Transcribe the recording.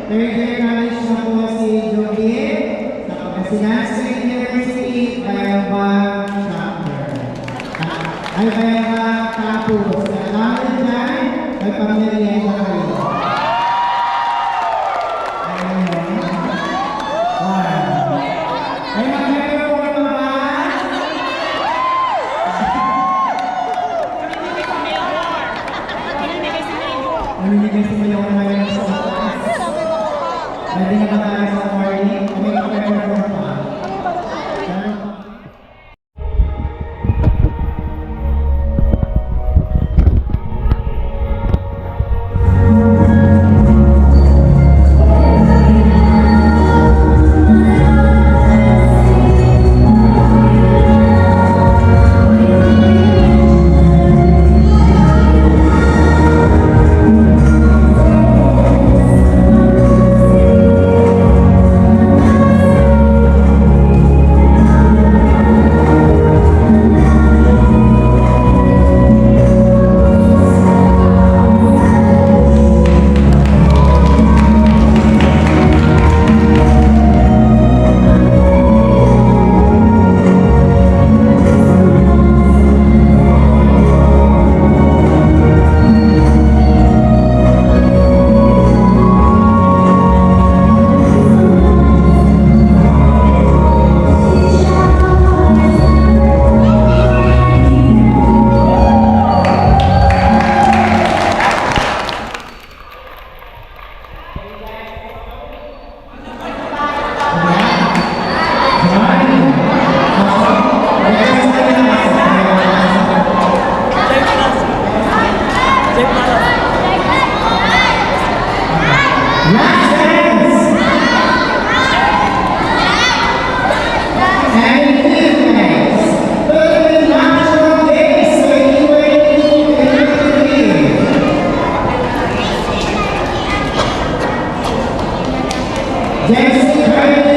Third year college na po si Joey sa Pangasinan State University, Bayambang Chapter. Ay Bayambang Campus. Salamat dyan, may pamilya na kayo. Ay magkakaroon po ka ba? Namimigay si Mayor na ngayon sa oras. Pwede na ba tayo sa morning? Kami magkakaroon pa. Jesse